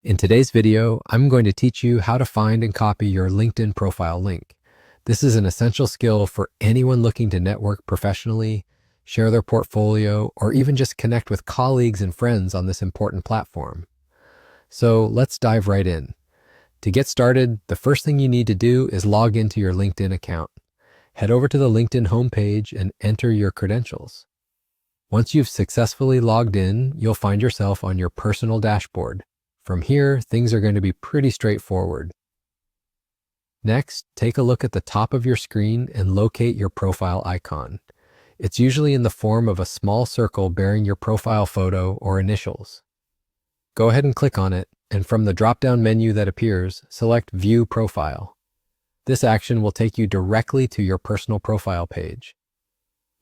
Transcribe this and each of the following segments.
In today's video, I'm going to teach you how to find and copy your LinkedIn profile link. This is an essential skill for anyone looking to network professionally, share their portfolio, or even just connect with colleagues and friends on this important platform. So let's dive right in. To get started, the first thing you need to do is log into your LinkedIn account. Head over to the LinkedIn homepage and enter your credentials. Once you've successfully logged in, you'll find yourself on your personal dashboard. From here, things are going to be pretty straightforward. Next, take a look at the top of your screen and locate your profile icon. It's usually in the form of a small circle bearing your profile photo or initials. Go ahead and click on it, and from the drop-down menu that appears, select View Profile. This action will take you directly to your personal profile page.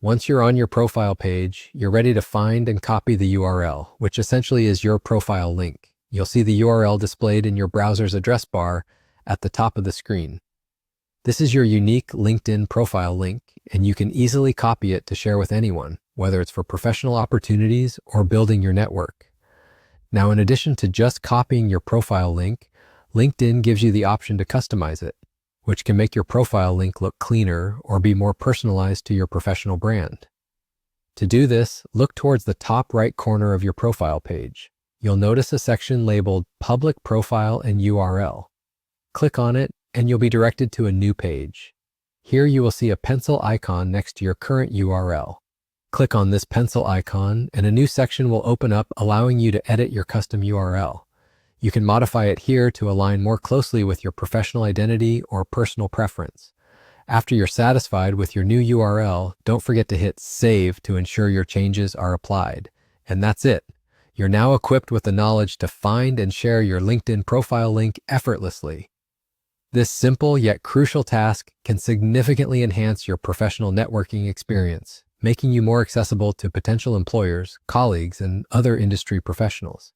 Once you're on your profile page, you're ready to find and copy the URL, which essentially is your profile link. You'll see the URL displayed in your browser's address bar at the top of the screen. This is your unique LinkedIn profile link, and you can easily copy it to share with anyone, whether it's for professional opportunities or building your network. Now, in addition to just copying your profile link, LinkedIn gives you the option to customize it, which can make your profile link look cleaner or be more personalized to your professional brand. To do this, look towards the top right corner of your profile page. You'll notice a section labeled Public Profile and URL. Click on it, and you'll be directed to a new page. Here you will see a pencil icon next to your current URL. Click on this pencil icon, and a new section will open up, allowing you to edit your custom URL. You can modify it here to align more closely with your professional identity or personal preference. After you're satisfied with your new URL, don't forget to hit Save to ensure your changes are applied. And that's it. You're now equipped with the knowledge to find and share your LinkedIn profile link effortlessly. This simple yet crucial task can significantly enhance your professional networking experience, making you more accessible to potential employers, colleagues, and other industry professionals.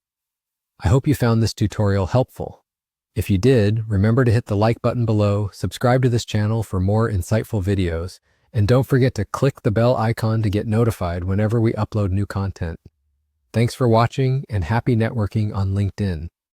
I hope you found this tutorial helpful. If you did, remember to hit the like button below, subscribe to this channel for more insightful videos, and don't forget to click the bell icon to get notified whenever we upload new content. Thanks for watching, and happy networking on LinkedIn.